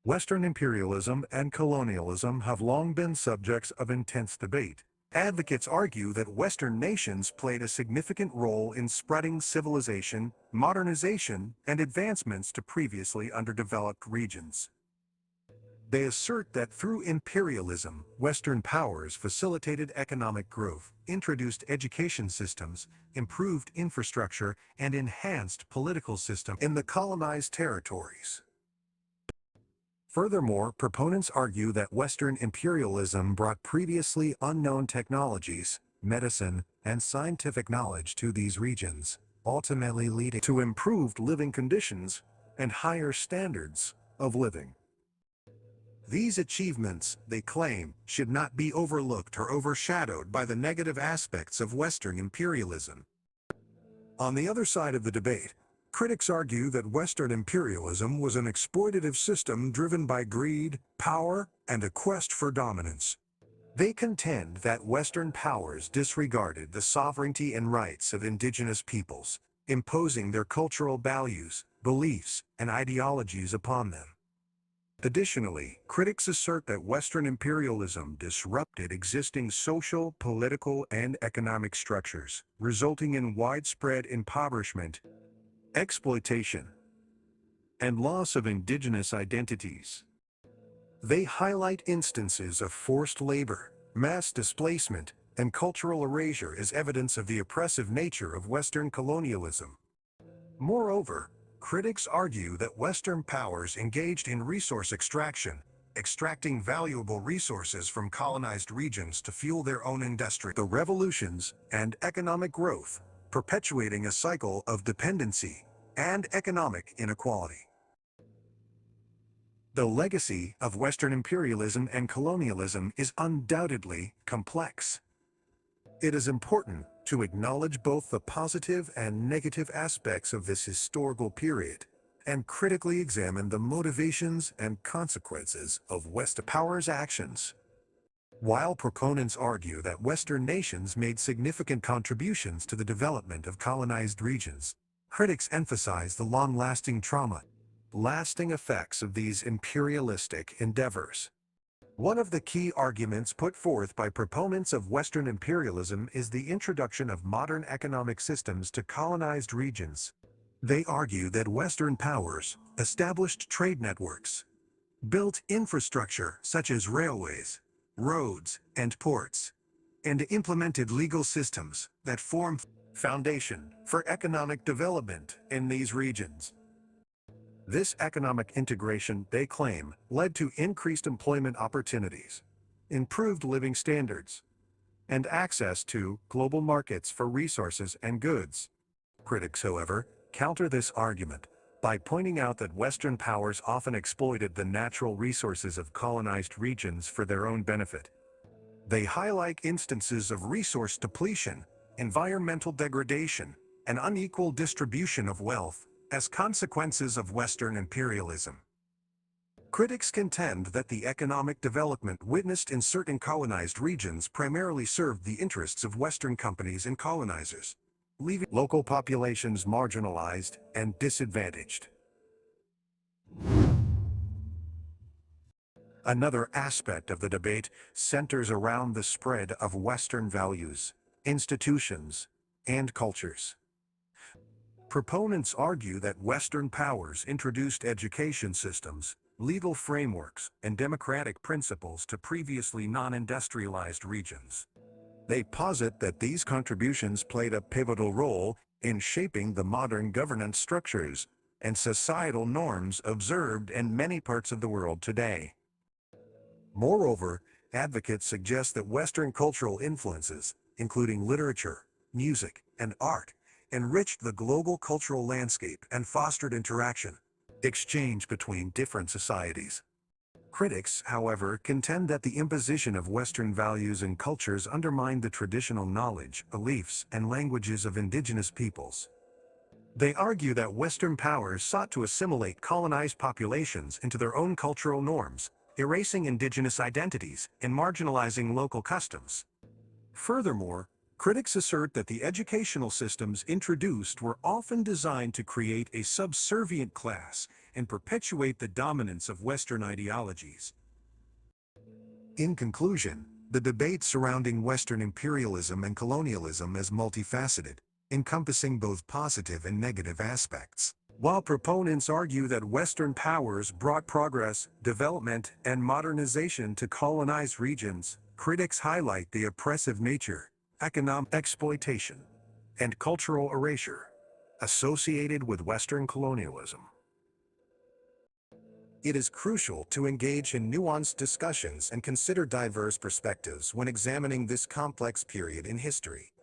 Western imperialism and colonialism have long been subjects of intense debate. Advocates argue that Western nations played a significant role in spreading civilization, modernization, and advancements to previously underdeveloped regions. They assert that through imperialism, Western powers facilitated economic growth, introduced education systems, improved infrastructure, and enhanced political systems in the colonized territories. Furthermore, proponents argue that Western imperialism brought previously unknown technologies, medicine, and scientific knowledge to these regions, ultimately leading to improved living conditions and higher standards of living. These achievements, they claim, should not be overlooked or overshadowed by the negative aspects of Western imperialism. On the other side of the debate, critics argue that Western imperialism was an exploitative system driven by greed, power, and a quest for dominance. They contend that Western powers disregarded the sovereignty and rights of indigenous peoples, imposing their cultural values, beliefs, and ideologies upon them. Additionally, critics assert that Western imperialism disrupted existing social, political, and economic structures, resulting in widespread impoverishment, exploitation, and loss of indigenous identities. They highlight instances of forced labor, mass displacement, and cultural erasure as evidence of the oppressive nature of Western colonialism. Moreover, critics argue that Western powers engaged in resource extraction, extracting valuable resources from colonized regions to fuel their own industry, the revolutions, and economic growth, perpetuating a cycle of dependency and economic inequality. The legacy of Western imperialism and colonialism is undoubtedly complex. It is important to acknowledge both the positive and negative aspects of this historical period, and critically examine the motivations and consequences of Western powers' actions. While proponents argue that Western nations made significant contributions to the development of colonized regions, critics emphasize the long-lasting lasting effects of these imperialistic endeavors. One of the key arguments put forth by proponents of Western imperialism is the introduction of modern economic systems to colonized regions. They argue that Western powers established trade networks, built infrastructure such as railways, roads, and ports, and implemented legal systems that form foundation for economic development in these regions. This economic integration, they claim, led to increased employment opportunities, improved living standards, and access to global markets for resources and goods. Critics, however, counter this argument by pointing out that Western powers often exploited the natural resources of colonized regions for their own benefit. They highlight instances of resource depletion, environmental degradation, and unequal distribution of wealth as consequences of Western imperialism. Critics contend that the economic development witnessed in certain colonized regions primarily served the interests of Western companies and colonizers, leaving local populations marginalized and disadvantaged. Another aspect of the debate centers around the spread of Western values, institutions, and cultures. Proponents argue that Western powers introduced education systems, legal frameworks, and democratic principles to previously non-industrialized regions. They posit that these contributions played a pivotal role in shaping the modern governance structures and societal norms observed in many parts of the world today. Moreover, advocates suggest that Western cultural influences, including literature, music, and art, enriched the global cultural landscape and fostered interaction, exchange between different societies. Critics, however, contend that the imposition of Western values and cultures undermined the traditional knowledge, beliefs, and languages of indigenous peoples. They argue that Western powers sought to assimilate colonized populations into their own cultural norms, erasing indigenous identities and marginalizing local customs. Furthermore, critics assert that the educational systems introduced were often designed to create a subservient class and perpetuate the dominance of Western ideologies. In conclusion, the debate surrounding Western imperialism and colonialism is multifaceted, encompassing both positive and negative aspects. While proponents argue that Western powers brought progress, development, and modernization to colonized regions, critics highlight the oppressive nature, economic exploitation, and cultural erasure associated with Western colonialism. It is crucial to engage in nuanced discussions and consider diverse perspectives when examining this complex period in history.